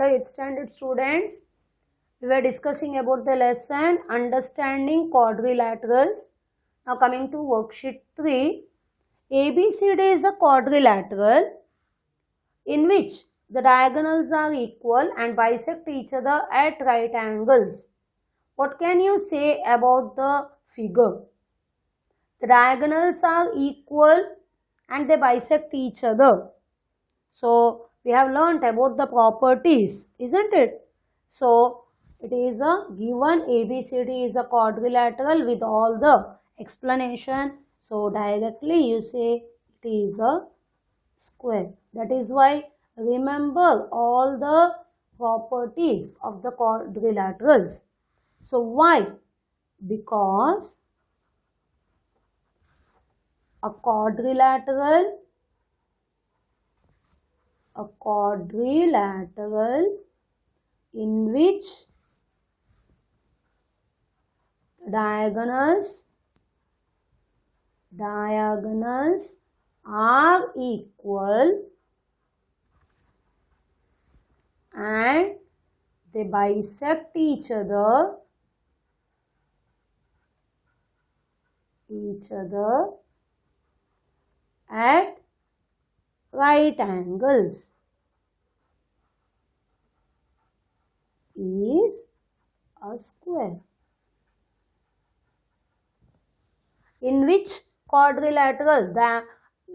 Hello 8th standard students. We were discussing about the lesson understanding quadrilaterals. Now coming to worksheet 3. ABCD is a quadrilateral in which the diagonals are equal and bisect each other at right angles. What can you say about the figure? The diagonals are equal and they bisect each other. So we have learnt about the properties, isn't it? So it is a given ABCD is a quadrilateral with all the explanation. So directly you say it is a square. That is why remember all the properties of the quadrilaterals. So why? Because a quadrilateral in which diagonals are equal and they bisect each other at right angles is a square. In which quadrilateral the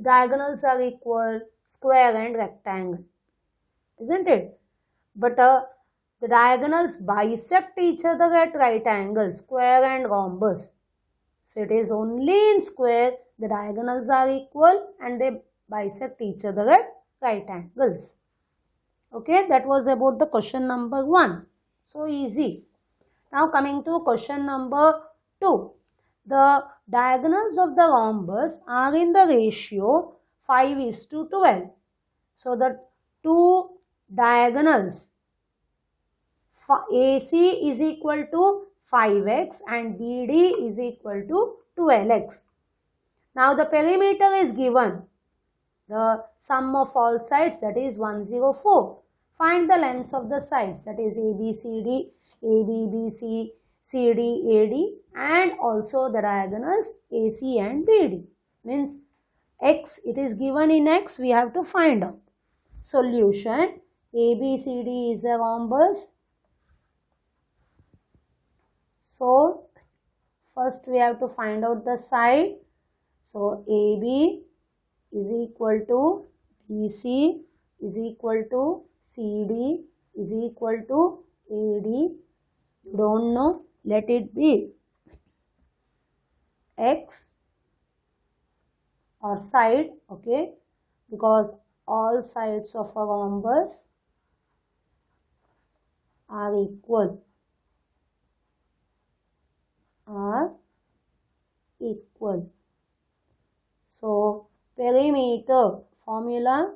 diagonals are equal, square and rectangle, isn't it? But the diagonals bisect each other at right angles, square and rhombus. So it is only in square the diagonals are equal and they bisect each other at right angles. Okay, that was about the question number 1. So easy. Now coming to question number 2. The diagonals of the rhombus are in the ratio 5:12. So the two diagonals AC is equal to 5x and BD is equal to 12x. Now the perimeter is given. The sum of all sides, that is 104. Find the lengths of the sides, that is ABCD, ABBC, CD, AD, and also the diagonals AC and BD. Means x, it is given in x, we have to find out. Solution: ABCD is a rhombus. So first we have to find out the side. So AB is equal to BC is equal to CD is equal to AD. You don't know, let it be X or side, okay, because all sides of a rhombus are equal. So perimeter formula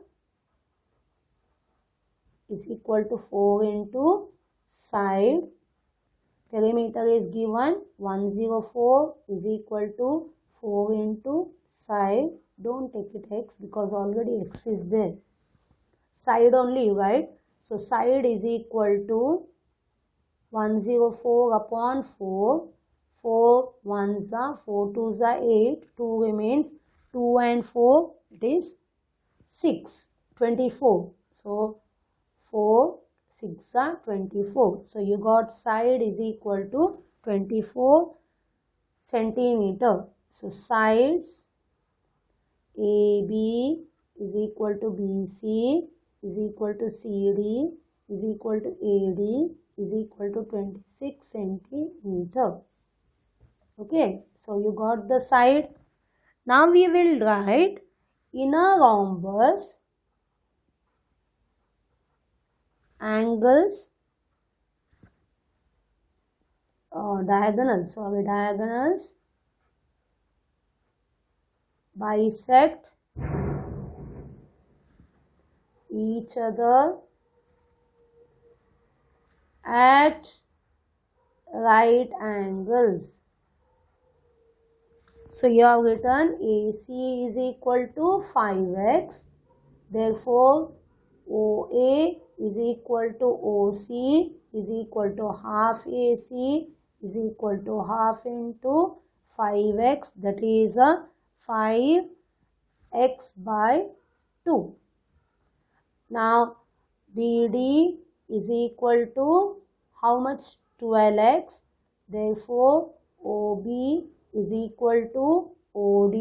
is equal to 4 into side. Perimeter is given 104 is equal to 4 into side. Don't take it x because already x is there. Side only, right? So side is equal to 104 upon 4. 4 1s are 4 2s are 8. 2 remains. 2 and 4, it is 6. 24. So 4 6 are 24. So you got side is equal to 24 centimeter. So sides AB is equal to BC is equal to CD is equal to AD is equal to 26 centimeter. Okay, so you got the side. Now we will write in a rhombus angles diagonals bisect each other at right angles. So you have written AC is equal to 5x. Therefore, OA is equal to OC is equal to half AC is equal to half into 5x, that is a 5x by 2. Now BD is equal to how much? 12x. Therefore OB is equal to OD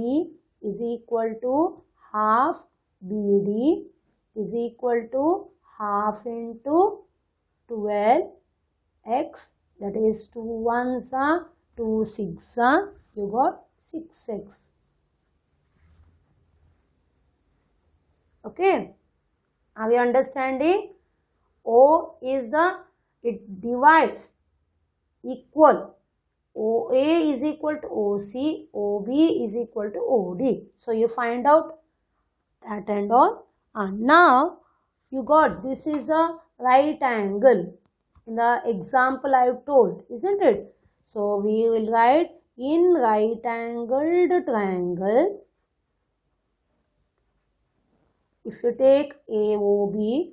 is equal to half BD is equal to half into 12x, that is 2 1s are 2 6 are, you got 6x. Okay, are you understanding? O is it divides equal. OA is equal to OC, OB is equal to OD. So you find out that and all. And now you got this is a right angle. In the example I have told, isn't it? So we will write in right angled triangle. If you take AOB,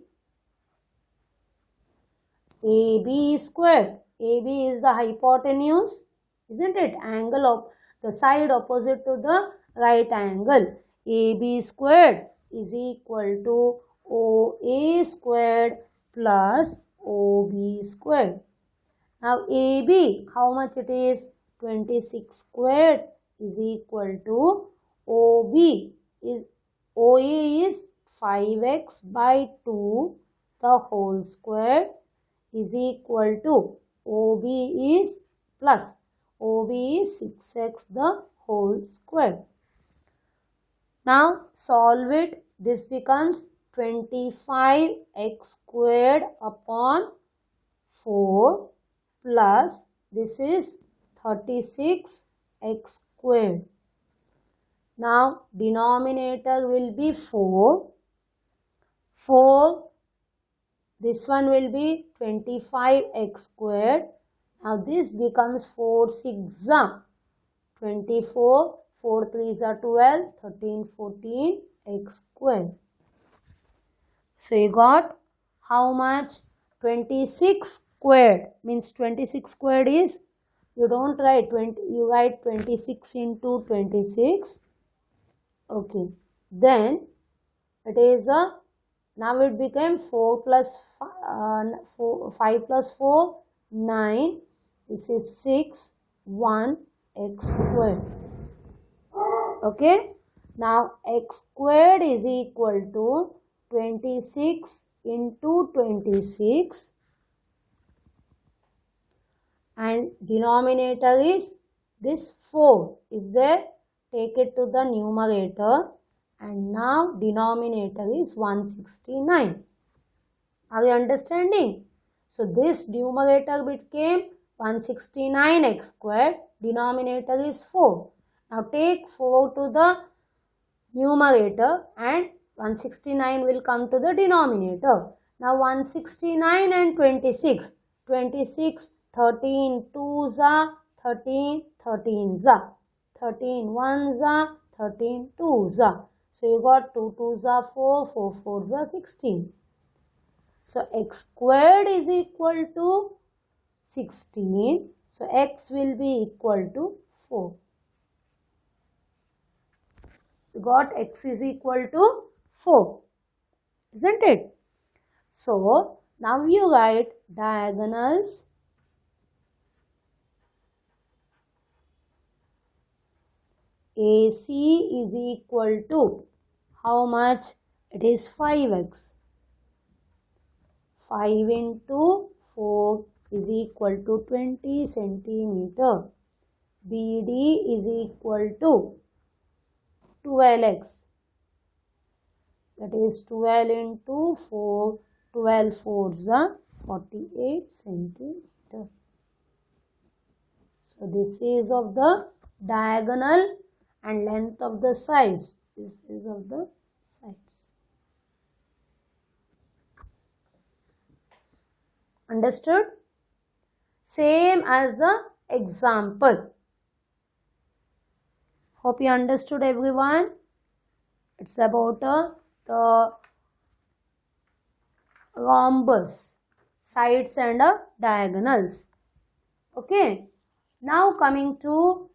AB squared. AB is the hypotenuse, isn't it? Angle of the side opposite to the right angle. AB squared is equal to OA squared plus OB squared. Now AB, how much it is? 26 squared is equal to OB is OA is 5x by 2 the whole square is equal to OB is plus OB is 6x the whole square. Now solve it. This becomes 25x squared upon 4 plus this is 36x squared. Now denominator will be 4. This one will be 25x squared. Now this becomes 4 6 are 24, 4 3s are 12, 13, 14 x squared. So you got how much? 26 squared means 26 squared is, you don't write 20, you write 26 into 26. Okay, then it is a, now it became 4 plus 5 plus 4, 9. This is 6, 1 x squared. Okay, now x squared is equal to 26 into 26 and denominator is this 4 is there, take it to the numerator and now denominator is 169. Are you understanding? So this numerator became 169x squared, denominator is 4. Now take 4 to the numerator and 169 will come to the denominator. Now 169 and 26, 26, 13 2s are 13, 13s are 13 1s are 13 2s are. So you got 2 2s are 4, 4 4s are 16. So x squared is equal to 16. So x will be equal to 4. You got x is equal to 4, isn't it? So now you write diagonals. AC is equal to how much? It is 5x. 5 into 4 is equal to 20 centimeter. BD is equal to 12x. That is 12 into 4, 12 4s are 48 centimeter. So this is of the diagonal and length of the sides. This is of the sides. Understood? Same as the example. Hope you understood, everyone. It's about the rhombus, sides and diagonals. Okay. Now coming to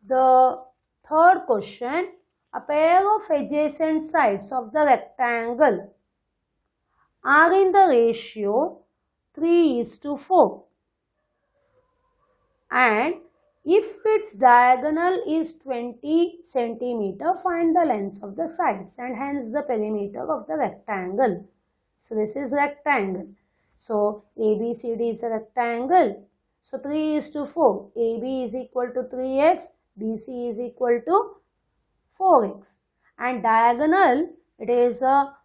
the third question, a pair of adjacent sides of the rectangle are in the ratio 3:4, and if its diagonal is 20 centimeter, find the lengths of the sides and hence the perimeter of the rectangle. So this is rectangle. So ABCD is a rectangle. So 3:4. AB is equal to 3x, BC is equal to 4x. And diagonal, it is a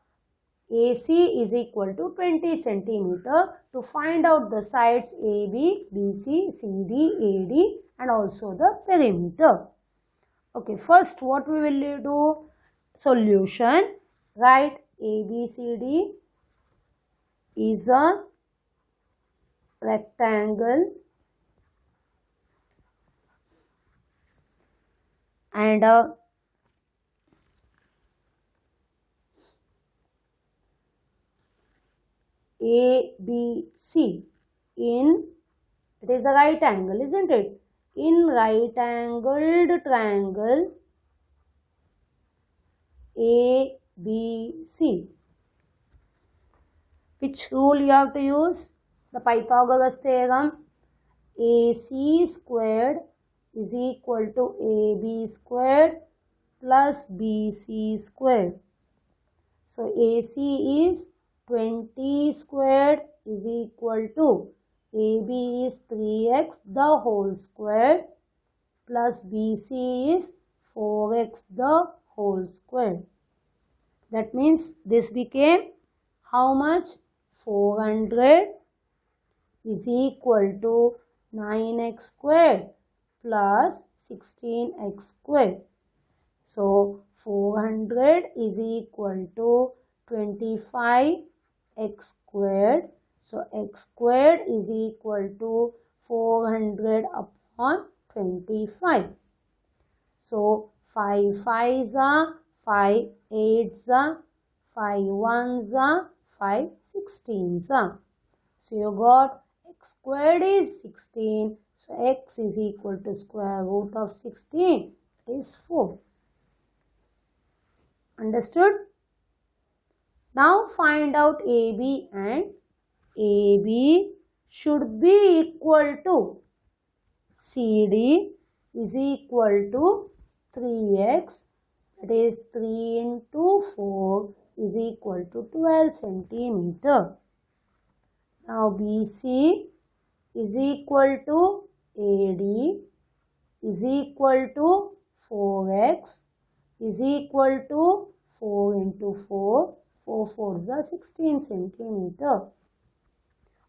AC is equal to 20 centimeter. To find out the sides AB, BC, CD, AD and also the perimeter. Okay, first what we will do? Solution. Write ABCD is a rectangle and ABC it is a right angle, isn't it? In right angled triangle ABC. Which rule you have to use? The Pythagoras theorem. AC squared is equal to AB squared plus BC squared. So AC is 20 squared is equal to AB is 3x the whole squared plus BC is 4x the whole squared. That means this became how much? 400 is equal to 9x squared plus 16x squared. So 400 is equal to 25x squared. So x squared is equal to 400 upon 25. So 5 5s are 5 8s are 5 1s are 5 16s are. So you got x squared is 16. So x is equal to square root of 16 is 4. Understood? Now find out AB, and AB should be equal to CD is equal to 3x, that is 3 into 4 is equal to 12 centimeter. Now BC is equal to AD is equal to 4x is equal to 4 into 4. 4 4s are 16 centimeter.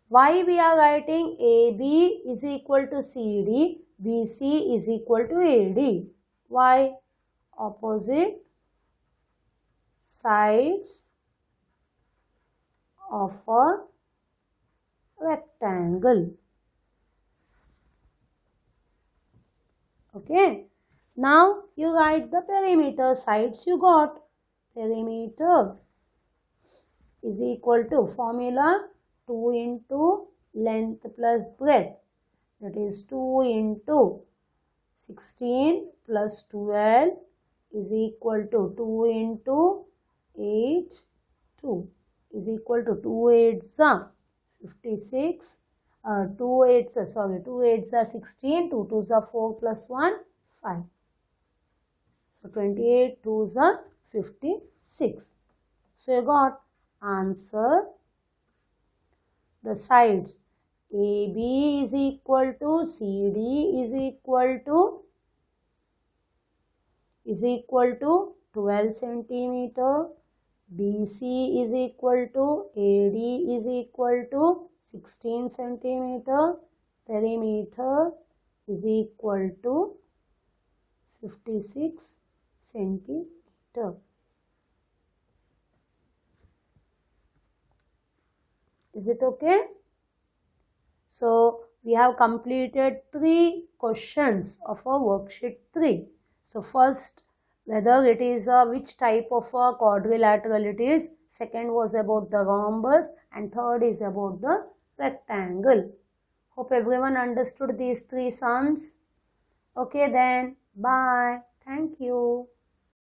Why we are writing AB is equal to CD, BC is equal to AD? Why? Opposite sides of a rectangle. Okay. Now you write the perimeter sides you got. Perimeter is equal to formula 2 into length plus breadth, that is 2 into 16 plus 12 is equal to 2 into 8, 2 is equal to 2 8s are 56, 2 8s are 16, 2 2s are 4 plus 1, 5. So 28 2s are 56. So you got answer. The sides AB is equal to CD is equal to 12 centimeter. BC is equal to AD is equal to 16 centimeter. Perimeter is equal to 56 centimeter. Is it okay? So we have completed 3 questions of a worksheet 3. So first, whether it is which type of a quadrilateral it is. second was about the rhombus, and third is about the rectangle. Hope everyone understood these three sums. Okay then, bye. Thank you.